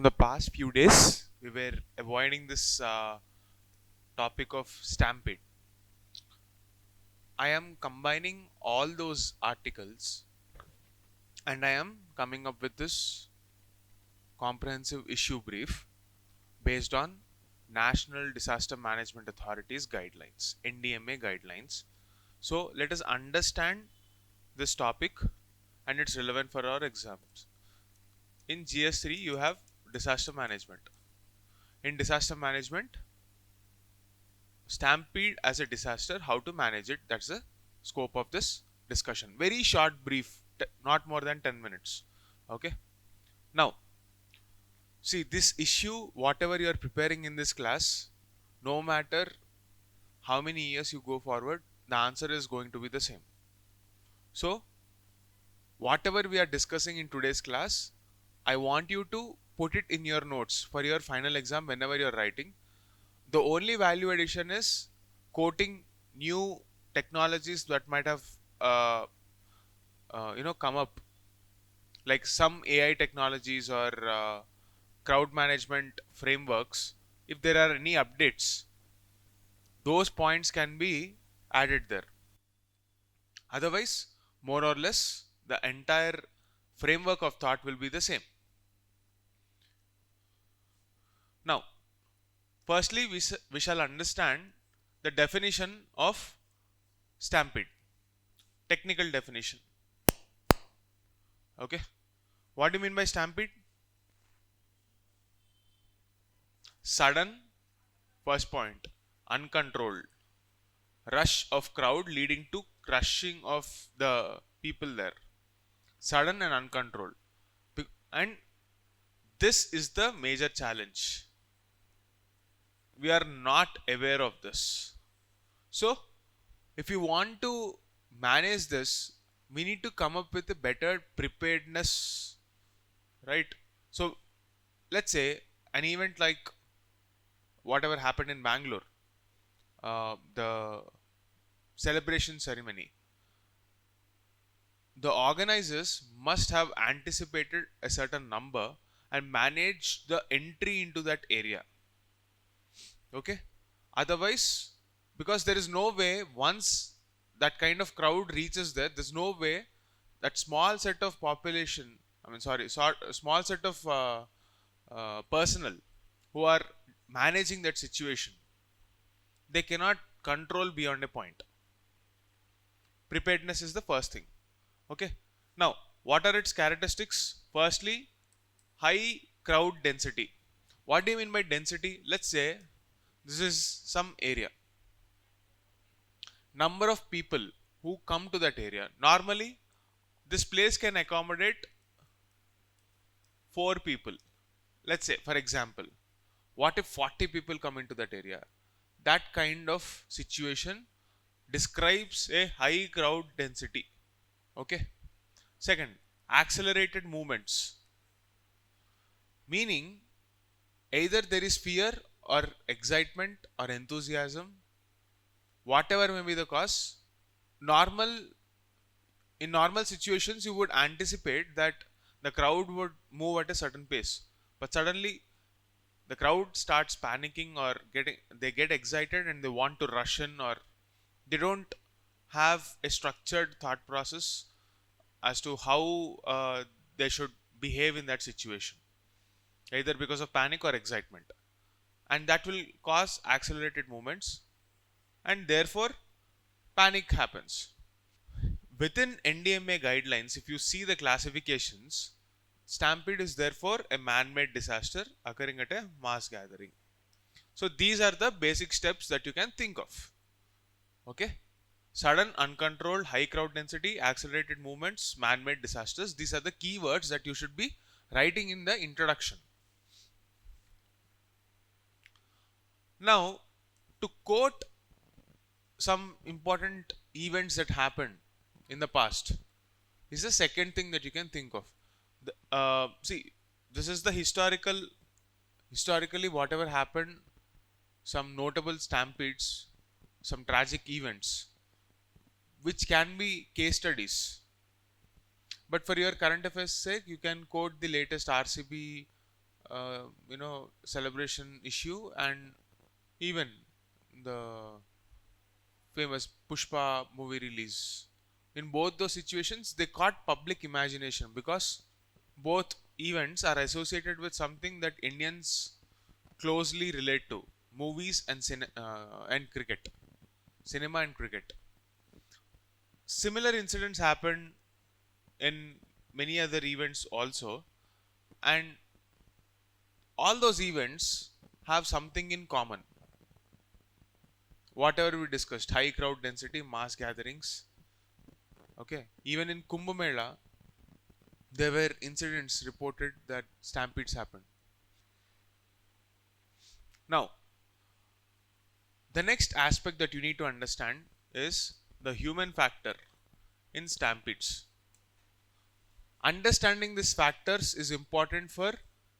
From the past few days, we were avoiding this topic of stampede. I am combining all those articles and I am coming up with this comprehensive issue brief based on National Disaster Management Authority's guidelines, NDMA guidelines. So let us understand this topic and it's relevant for our exams. In GS-3, you have disaster management. In disaster management, stampede as a disaster, how to manage it, that's the scope of this discussion. Very short brief, not more than 10 minutes. Okay. Now, see this issue, whatever you are preparing in this class, no matter how many years you go forward, the answer is going to be the same. So, whatever we are discussing in today's class, I want you to put it in your notes for your final exam whenever you are writing. The only value addition is quoting new technologies that might have come up, like some AI technologies or crowd management frameworks. If there are any updates, those points can be added there. Otherwise, more or less, the entire framework of thought will be the same. Now, firstly, we shall understand the definition of stampede. Technical definition. Okay. What do you mean by stampede? Sudden, first point, uncontrolled rush of crowd leading to crushing of the people there. Sudden and uncontrolled. And this is the major challenge. We are not aware of this. So, if you want to manage this, we need to come up with a better preparedness, right? So, let's say an event like whatever happened in Bangalore, the celebration ceremony. The organizers must have anticipated a certain number and managed the entry into that area. Okay? Otherwise, because there is no way, once that kind of crowd reaches there, there's no way that small set of population, small set of personnel who are managing that situation, they cannot control beyond a point. Preparedness is the first thing. Okay. Now, what are its characteristics? Firstly, high crowd density. What do you mean by density? Let's say this is some area. Number of people who come to that area. Normally, this place can accommodate 4 people. Let's say, for example, what if 40 people come into that area? That kind of situation describes a high crowd density. Okay. Second, accelerated movements. Meaning, either there is fear or excitement or enthusiasm, whatever may be the cause. In normal situations, you would anticipate that the crowd would move at a certain pace, but suddenly the crowd starts panicking or they get excited and they want to rush in, or they don't have a structured thought process as to how they should behave in that situation, either because of panic or excitement, and that will cause accelerated movements and therefore panic happens. Within NDMA guidelines, if you see the classifications, stampede is therefore a man-made disaster occurring at a mass gathering. So these are the basic steps that you can think of. Okay. Sudden, uncontrolled, high crowd density, accelerated movements, man-made disasters. These are the keywords that you should be writing in the introduction. Now, to quote some important events that happened in the past is the second thing that you can think of. See, this is the historically whatever happened, some notable stampedes, some tragic events, which can be case studies. But for your current affairs sake, you can quote the latest RCB celebration issue, and even the famous Pushpa movie release. In both those situations, they caught public imagination because both events are associated with something that Indians closely relate to: movies and and cricket, cinema and cricket. Similar incidents happen in many other events also, and all those events have something in common. Whatever we discussed, high crowd density, mass gatherings. Okay, even in Kumbh Mela, there were incidents reported that stampedes happened. Now, the next aspect that you need to understand is the human factor in stampedes. Understanding these factors is important for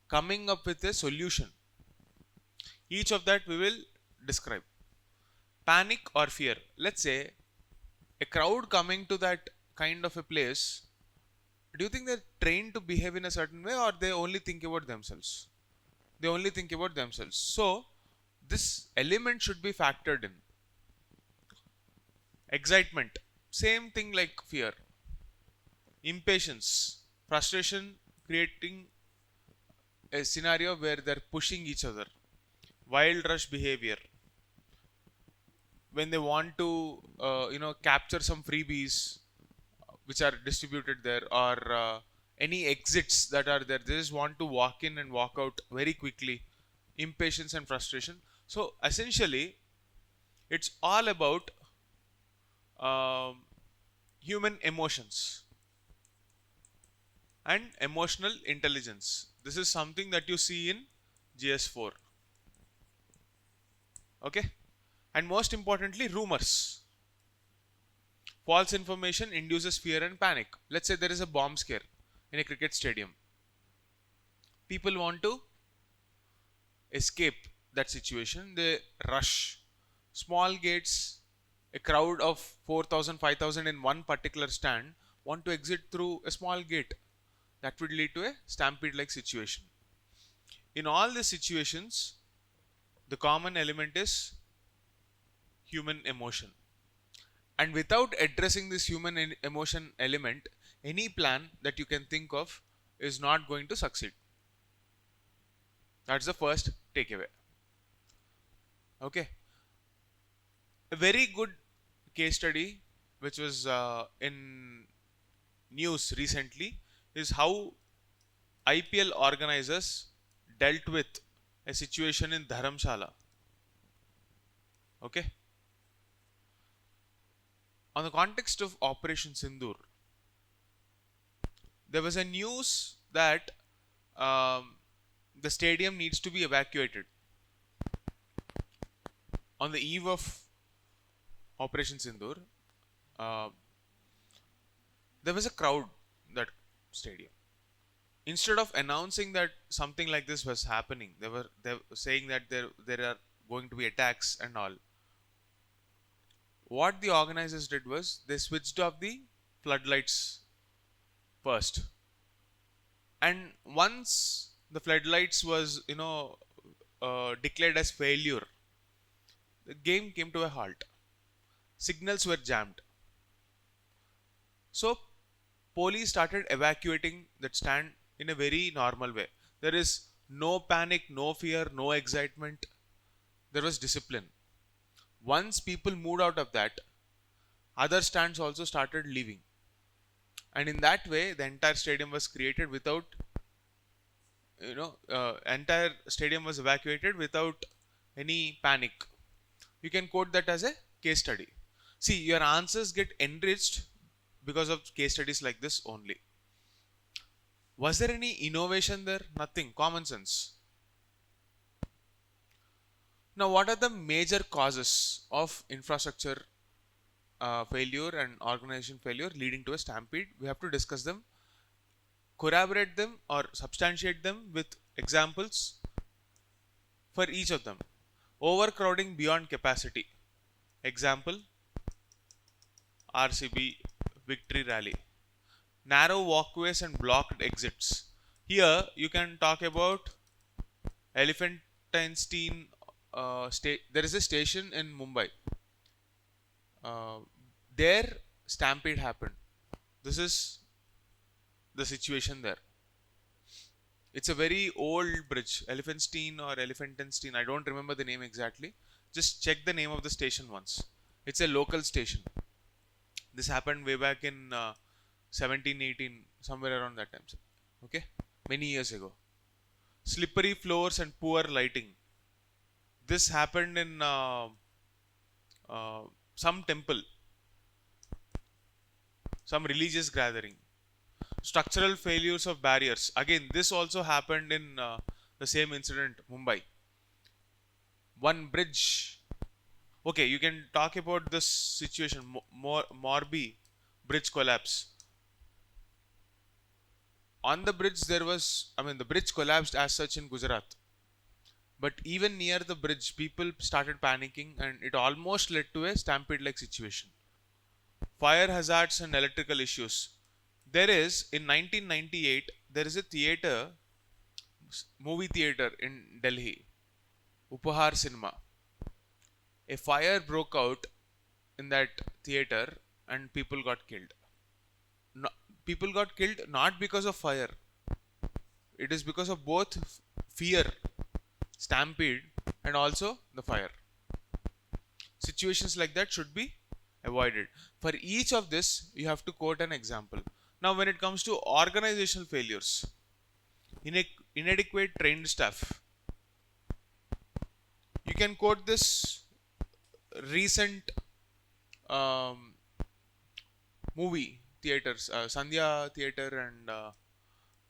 coming up with a solution. Each of that we will describe. Panic or fear. Let's say a crowd coming to that kind of a place, do you think they're trained to behave in a certain way, or they only think about themselves? They only think about themselves. So, this element should be factored in. Excitement, same thing like fear. Impatience, frustration, creating a scenario where they're pushing each other. Wild rush behavior, when they want to capture some freebies which are distributed there, or any exits that are there, they just want to walk in and walk out very quickly. Impatience and frustration. So essentially it's all about um, human emotions and emotional intelligence. This is something that you see in GS-4. Okay, and most importantly, rumors. False information induces fear and panic. Let's say there is a bomb scare in a cricket stadium. People want to escape that situation. They rush. Small gates, a crowd of 4,000, 5,000 in one particular stand want to exit through a small gate. That would lead to a stampede like situation. In all these situations, the common element is human emotion. And without addressing this human emotion element, any plan that you can think of is not going to succeed. That's the first takeaway. Okay. A very good case study which was in news recently is how IPL organizers dealt with a situation in Dharamshala. Okay. On the context of Operation Sindoor, there was a news that the stadium needs to be evacuated. On the eve of Operation Sindoor, uh, there was a crowd in that stadium. Instead of announcing that something like this was happening, they were saying that there are going to be attacks and all. What the organizers did was they switched off the floodlights first, and once the floodlights was declared as failure, the game came to a halt. Signals were jammed. So police started evacuating that stand in a very normal way. There is no panic, no fear, no excitement. There was discipline. Once people moved out of that, other stands also started leaving. And in that way, the entire stadium was created without, entire stadium was evacuated without any panic. You can quote that as a case study. See, your answers get enriched because of case studies like this only. Was there any innovation there? Nothing. Common sense. Now, what are the major causes of infrastructure failure and organization failure leading to a stampede? We have to discuss them, corroborate them or substantiate them with examples for each of them. Overcrowding beyond capacity. Example, RCB victory rally. Narrow walkways and blocked exits. Here you can talk about Elephantine there is a station in Mumbai. Uh, there, stampede happened. This is the situation there. It's a very old bridge, Elephantine or Elephantine. I don't remember the name exactly. Just check the name of the station once. It's a local station. This happened way back in 17, 18, somewhere around that time. Okay, many years ago. Slippery floors and poor lighting. This happened in uh, some temple, some religious gathering. Structural failures of barriers. Again, this also happened in the same incident, Mumbai. One bridge. Okay, you can talk about this situation. Morbi bridge collapse. On the bridge, the bridge collapsed as such in Gujarat. But even near the bridge, people started panicking and it almost led to a stampede like situation. Fire hazards and electrical issues. There is, in 1998, there is a movie theater in Delhi, Upahar Cinema. A fire broke out in that theater and people got killed. No, people got killed not because of fire. It is because of both fear, stampede, and also the fire. Situations like that should be avoided. For each of this, you have to quote an example. Now, when it comes to organizational failures, inadequate trained staff, you can quote this recent um, movie theaters, Sandhya Theatre and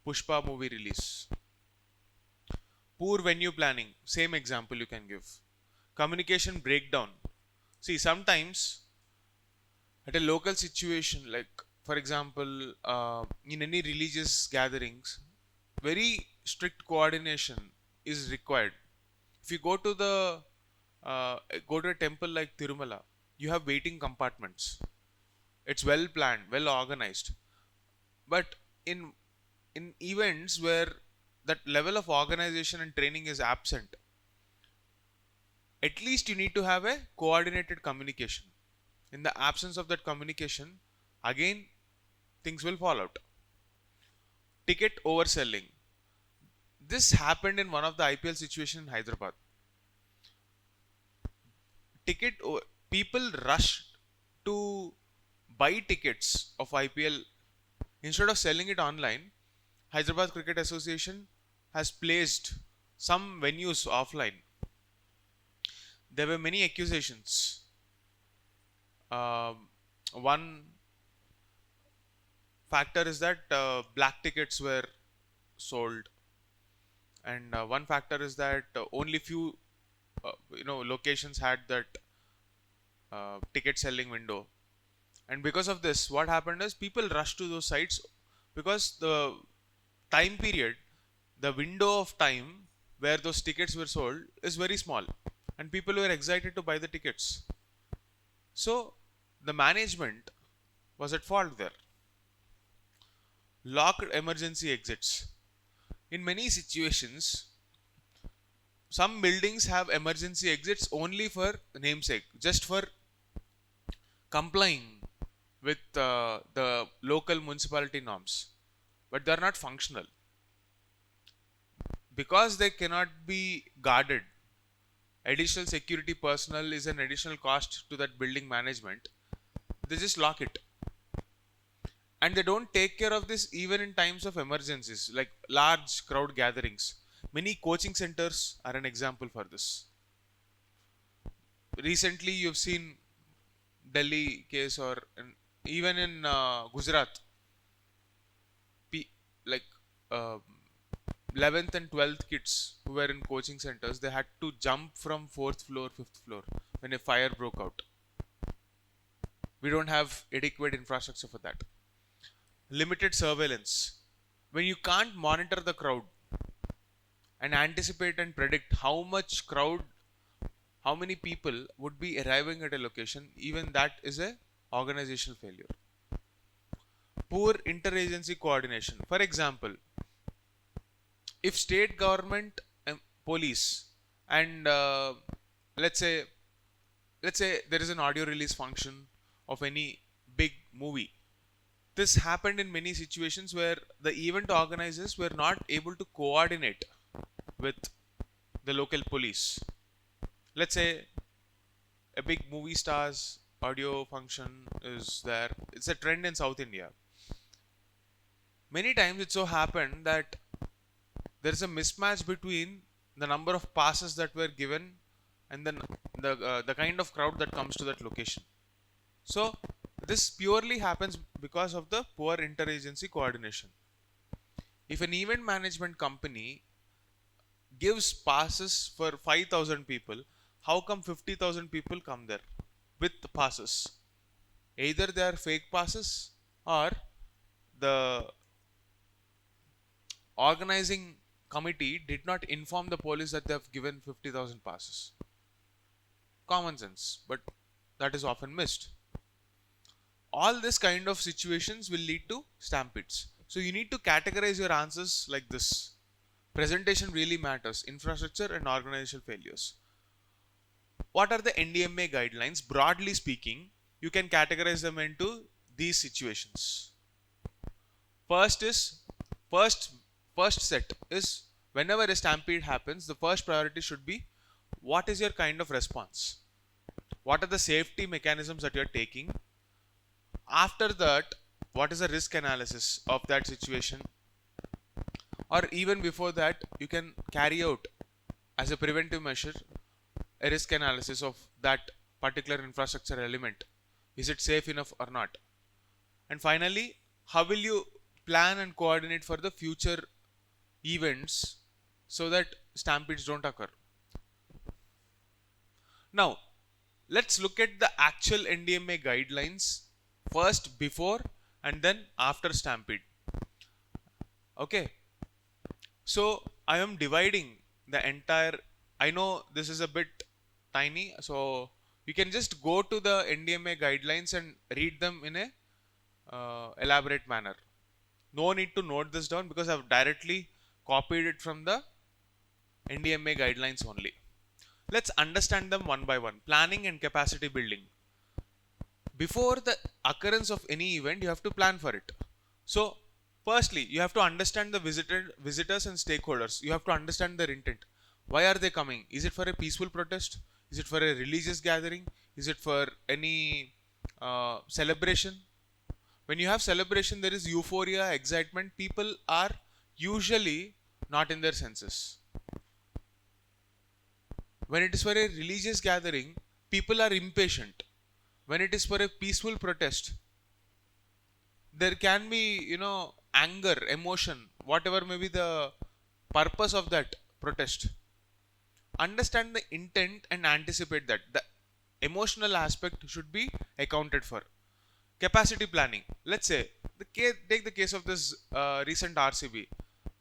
Pushpa movie release. Poor venue planning, same example you can give. Communication breakdown. See, sometimes at a local situation, like for example, in any religious gatherings, very strict coordination is required. If you go to a temple like Tirumala, you have waiting compartments. It's well planned, well organized. But in events where that level of organization and training is absent, at least you need to have a coordinated communication. In the absence of that communication, again things will fall out. Ticket overselling. This happened in one of the IPL situation in Hyderabad. People rushed to buy tickets of IPL instead of selling it online. Hyderabad Cricket Association has placed some venues offline. There were many accusations. One factor is that black tickets were sold, and one factor is that only few locations had that ticket selling window. And because of this, what happened is people rushed to those sites because the time period, the window of time where those tickets were sold is very small, and people were excited to buy the tickets. So the management was at fault there. Locked emergency exits. In many situations, some buildings have emergency exits only for namesake, just for complying with the local municipality norms, but they are not functional because they cannot be guarded. Additional security personnel is an additional cost to that building management. They just lock it, and they don't take care of this even in times of emergencies like large crowd gatherings. Many coaching centers are an example for this. Recently you've seen Delhi case, or even in Gujarat, like uh, 11th and 12th kids who were in coaching centers, they had to jump from 4th floor, 5th floor when a fire broke out. We don't have adequate infrastructure for that. Limited surveillance. When you can't monitor the crowd and anticipate and predict how many people would be arriving at a location, even that is a organizational failure. Poor interagency coordination. For example, if state government police, and let's say let's say there is an audio release function of any big movie. This happened in many situations where the event organizers were not able to coordinate with the local police. Let's say a big movie star's audio function is there. It's a trend in South India. Many times it so happened that there is a mismatch between the number of passes that were given and then the kind of crowd that comes to that location. So this purely happens because of the poor interagency coordination. If an event management company gives passes for 5,000 people, how come 50,000 people come there with the passes? Either they are fake passes or the organizing committee did not inform the police that they have given 50,000 passes. Common sense, but that is often missed. All this kind of situations will lead to stampedes. So you need to categorize your answers like this. Presentation really matters. Infrastructure and organizational failures. What are the NDMA guidelines? Broadly speaking, you can categorize them into these situations. First set is whenever a stampede happens, the first priority should be what is your kind of response? What are the safety mechanisms that you are taking? After that, what is the risk analysis of that situation? Or even before that, you can carry out as a preventive measure a risk analysis of that particular infrastructure element. Is it safe enough or not? And finally, how will you plan and coordinate for the future events so that stampedes don't occur? Now, let's look at the actual NDMA guidelines first before and then after stampede. Okay. So I am dividing the entire, I know this is a bit tiny, so you can just go to the NDMA guidelines and read them in a elaborate manner. No need to note this down because I have directly copied it from the NDMA guidelines only. Let's understand them one by one. Planning and capacity building. Before the occurrence of any event, you have to plan for it. So firstly, you have to understand the visitors and stakeholders. You have to understand their intent. Why are they coming? Is it for a peaceful protest? Is it for a religious gathering? Is it for any celebration? When you have celebration, there is euphoria, excitement. People are usually not in their senses. When it is for a religious gathering, people are impatient. When it is for a peaceful protest, there can be, anger, emotion, whatever may be the purpose of that protest. Understand the intent and anticipate that. The emotional aspect should be accounted for. Capacity planning. Let's say, take the case of this recent RCB.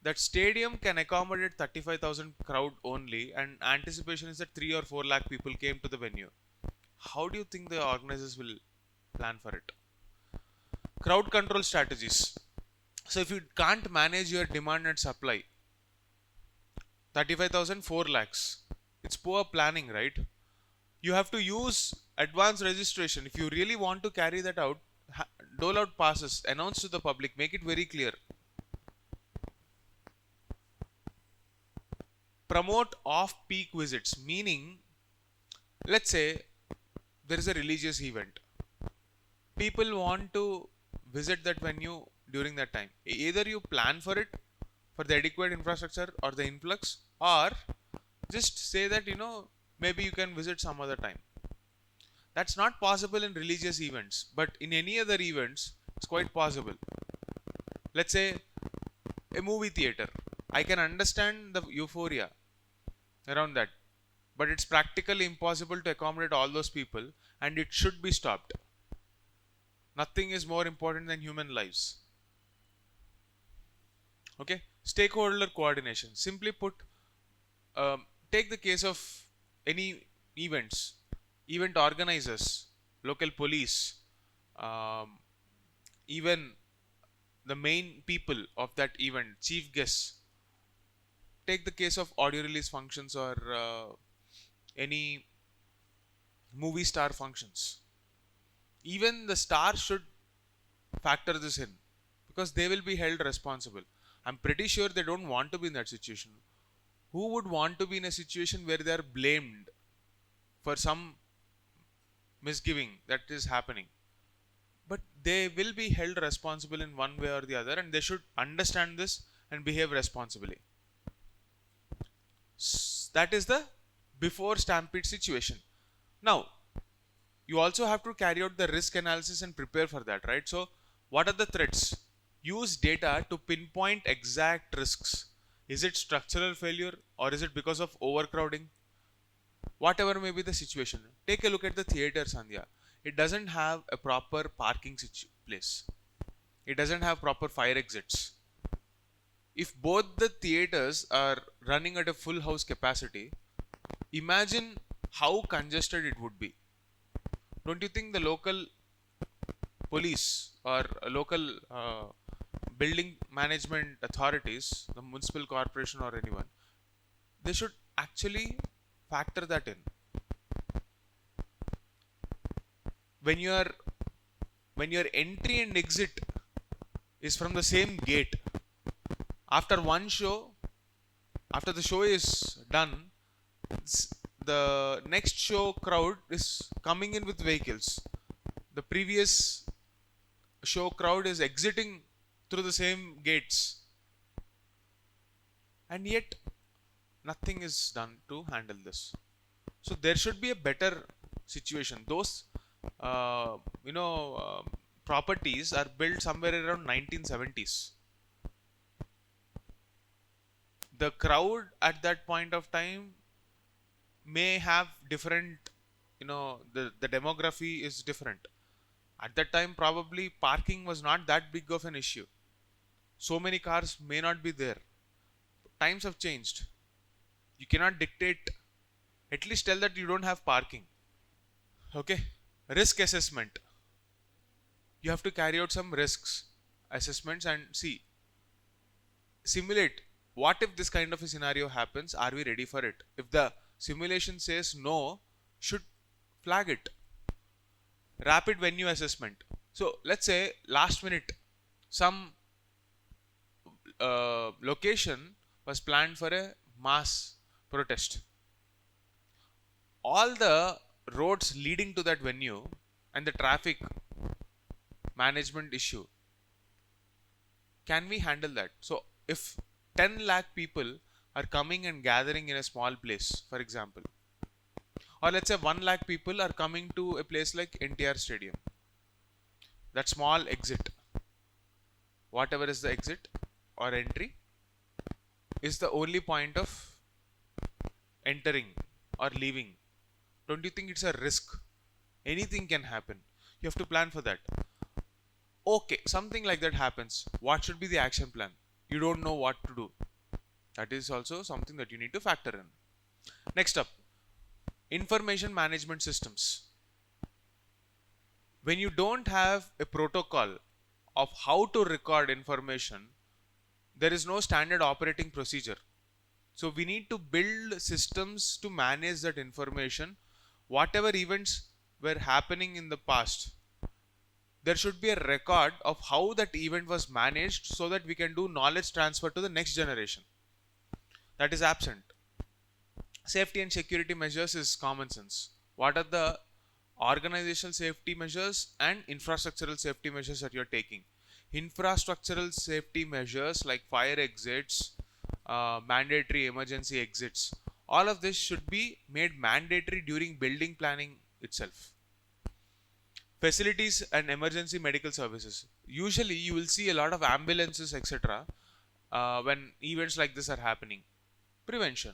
That stadium can accommodate 35,000 crowd only, and anticipation is that 3 or 4 lakh people came to the venue. How do you think the organizers will plan for it? Crowd control strategies. So if you can't manage your demand and supply, 35,000, 4 lakhs. It's poor planning, right? You have to use advanced registration. If you really want to carry that out, dole out passes, announce to the public, make it very clear. Promote off-peak visits, meaning, let's say there is a religious event. People want to visit that venue during that time. Either you plan for it, for the adequate infrastructure or the influx, or just say that, maybe you can visit some other time. That's not possible in religious events, but in any other events, it's quite possible. Let's say a movie theater. I can understand the euphoria around that, but it's practically impossible to accommodate all those people, and it should be stopped. Nothing is more important than human lives. Okay, stakeholder coordination. Simply put, take the case of any events, event organizers, local police, even the main people of that event, chief guests. take the case of audio release functions or any movie star functions. Even the star should factor this in because they will be held responsible. I'm pretty sure they don't want to be in that situation. Who would want to be in a situation where they are blamed for some misgiving that is happening? But they will be held responsible in one way or the other, and they should understand this and behave responsibly. That is the before stampede situation. Now, you also have to carry out the risk analysis and prepare for that, right? So, what are the threats? Use data to pinpoint exact risks. Is it structural failure or is it because of overcrowding? Whatever may be the situation. Take a look at the theatre, Sandhya. It doesn't have a proper parking place. It doesn't have proper fire exits. If both the theatres are running at a full house capacity, imagine how congested it would be. Don't you think the local police or local building management authorities, the municipal corporation or anyone, they should actually factor that in? When your entry and exit is from the same gate, after one show, after the show is done, the next show crowd is coming in with vehicles. The previous show crowd is exiting through the same gates, and yet nothing is done to handle this. So there should be a better situation. Those properties are built somewhere around 1970s. The crowd at that point of time may have different, the demography is different. At that time, probably parking was not that big of an issue. So many cars may not be there. Times have changed. You cannot dictate. At least tell that you don't have parking. Okay. Risk assessment. You have to carry out some risks assessments and simulate. What if this kind of a scenario happens? Are we ready for it? If the simulation says no, should flag it. Rapid venue assessment. So let's say last minute some location was planned for a mass protest. All the roads leading to that venue and the traffic management issue, can we handle that? So if 10 lakh people are coming and gathering in a small place, for example, or let's say 1 lakh people are coming to a place like NTR Stadium, that small exit, whatever is the exit or entry, is the only point of entering or leaving. Don't you think it's a risk? Anything can happen. You have to plan for that. Okay, something like that happens. What should be the action plan? You don't know what to do. That is also something that you need to factor in. Next up, information management systems. When you don't have a protocol of how to record information, there is no standard operating procedure. So we need to build systems to manage that information. Whatever events were happening in the past, there should be a record of how that event was managed so that we can do knowledge transfer to the next generation. That is absent. Safety and security measures is common sense. What are the organizational safety measures and infrastructural safety measures that you are taking? Infrastructural safety measures like fire exits, mandatory emergency exits, all of this should be made mandatory during building planning itself. Facilities and emergency medical services. Usually you will see a lot of ambulances, etc. When events like this are happening. Prevention.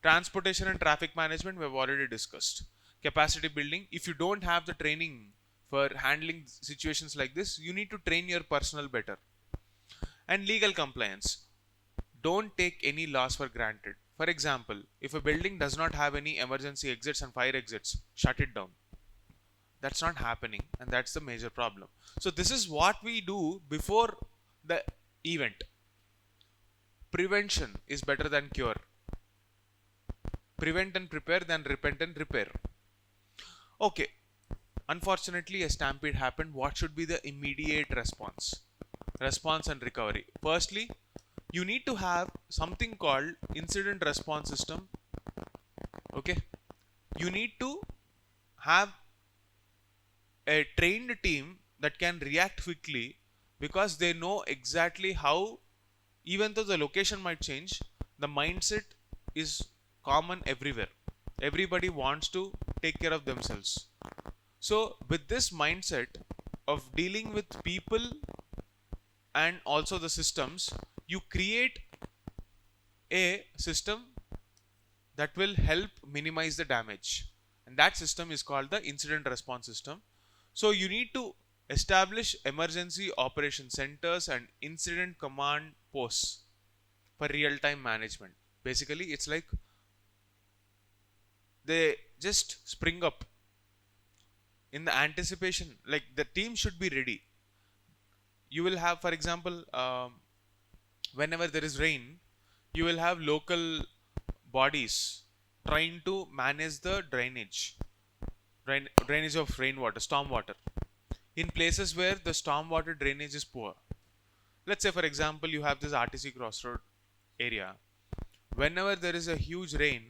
Transportation and traffic management we have already discussed. Capacity building. If you don't have the training for handling situations like this, you need to train your personnel better. And legal compliance. Don't take any laws for granted. For example, if a building does not have any emergency exits and fire exits, shut it down. That's not happening, and that's the major problem. So this is what we do before the event. prevention is better than cure. Prevent and prepare than repent and repair. Okay, unfortunately a stampede happened. What should be the immediate response? Response and recovery. Firstly, you need to have something called incident response system. Okay, you need to have a trained team that can react quickly, because they know exactly how, even though the location might change, the mindset is common everywhere. Everybody wants to take care of themselves. So with this mindset of dealing with people and also the systems, you create a system that will help minimize the damage, and that system is called the incident response system. So you need to establish emergency operation centers and incident command posts for real time management. Basically it's like they just spring up in the anticipation, like the team should be ready. You will have, for example, whenever there is rain, you will have local bodies trying to manage the drainage of rainwater, storm water, in places where the storm water drainage is poor. Let's say, for example, you have this RTC crossroad area. Whenever there is a huge rain,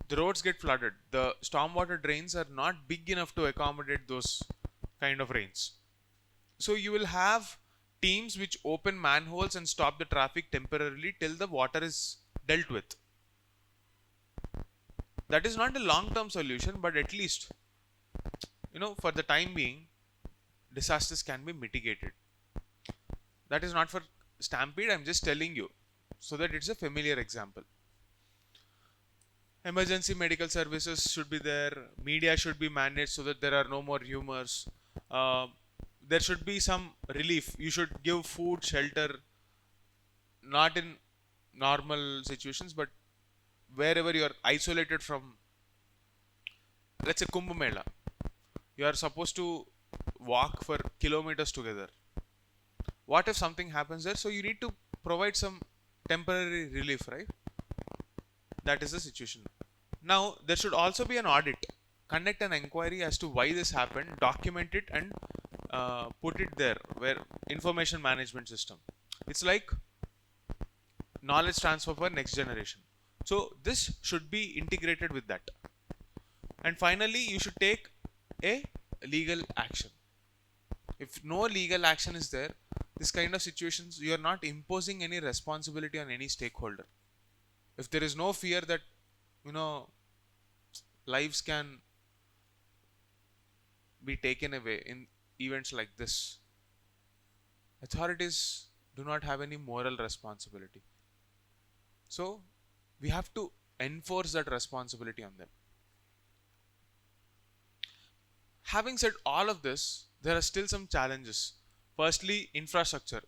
the roads get flooded. The stormwater drains are not big enough to accommodate those kind of rains. So you will have teams which open manholes and stop the traffic temporarily till the water is dealt with. That is not a long-term solution, but at least, for the time being, disasters can be mitigated. That is not for Stampede, I'm just telling you so that it's a familiar example. Emergency medical services should be there. Media should be managed so that there are no more rumors. There should be some relief. You should give food, shelter, not in normal situations, but wherever you are isolated from, let's say Kumbh Mela. You are supposed to walk for kilometers together. What if something happens there? So you need to provide some temporary relief, right? That is the situation. Now there should also be an audit. Conduct an inquiry as to why this happened, document it, and put it there, where information management system. It's like knowledge transfer for next generation. So this should be integrated with that. And finally, you should take a legal action. If no legal action is there, this kind of situations, you are not imposing any responsibility on any stakeholder. If there is no fear that lives can be taken away in events like this, authorities do not have any moral responsibility. So we have to enforce that responsibility on them. Having said all of this, there are still some challenges. Firstly, infrastructure.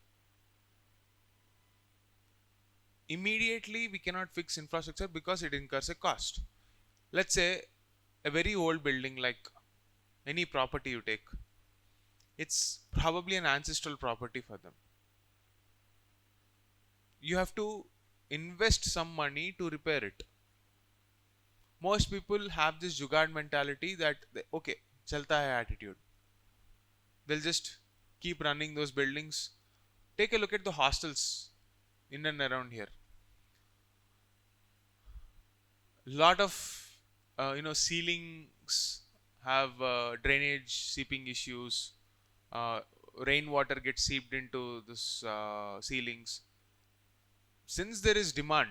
Immediately we cannot fix infrastructure because it incurs a cost. Let's say a very old building, like any property you take, it's probably an ancestral property for them. You have to invest some money to repair it. Most people have this jugaad mentality that okay, chalta hai attitude. They'll just keep running those buildings. Take a look at the hostels in and around here. Lot of ceilings have drainage seeping issues. Rainwater gets seeped into this ceilings. Since there is demand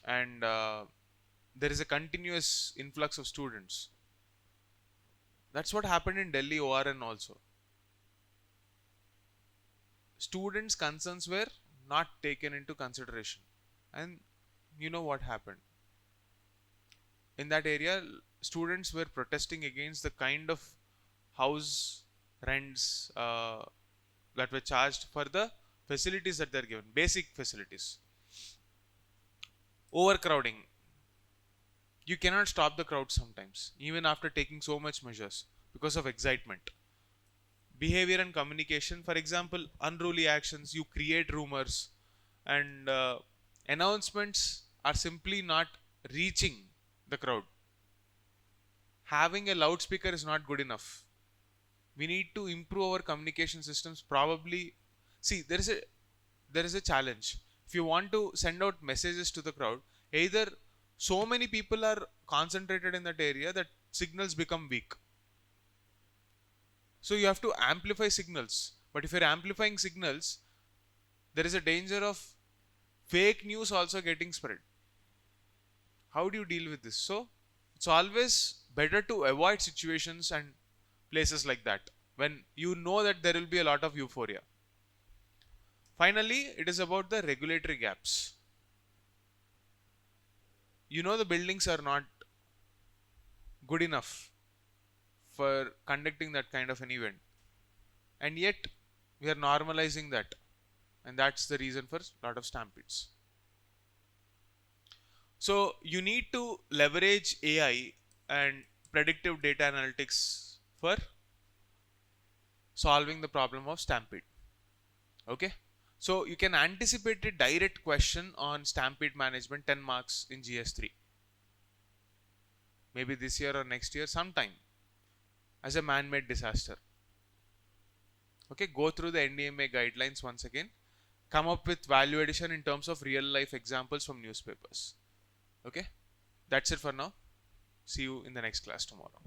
and there is a continuous influx of students, that's what happened in Delhi ORN also. Students' concerns were not taken into consideration, and you know what happened in that area. Students were protesting against the kind of house rents that were charged for the facilities that they're given, basic facilities. Overcrowding. You cannot stop the crowd sometimes, even after taking so much measures, because of excitement. behavior and communication. For example, unruly actions, you create rumors, and announcements are simply not reaching the crowd. Having a loudspeaker is not good enough. We need to improve our communication systems. Probably, see, there is a challenge. If you want to send out messages to the crowd, either so many people are concentrated in that area that signals become weak. So you have to amplify signals. But if you're amplifying signals, there is a danger of fake news also getting spread. How do you deal with this? So it's always better to avoid situations and places like that when you know that there will be a lot of euphoria. Finally, it is about the regulatory gaps. You know, the buildings are not good enough for conducting that kind of an event, and yet we are normalizing that, and that's the reason for a lot of stampedes. So you need to leverage AI and predictive data analytics for solving the problem of stampede. Okay, so you can anticipate a direct question on stampede management, 10 marks in GS-3, maybe this year or next year sometime, as a man-made disaster. Okay, go through the NDMA guidelines once again, come up with value addition in terms of real life examples from newspapers. Okay, that's it for now. See you in the next class tomorrow.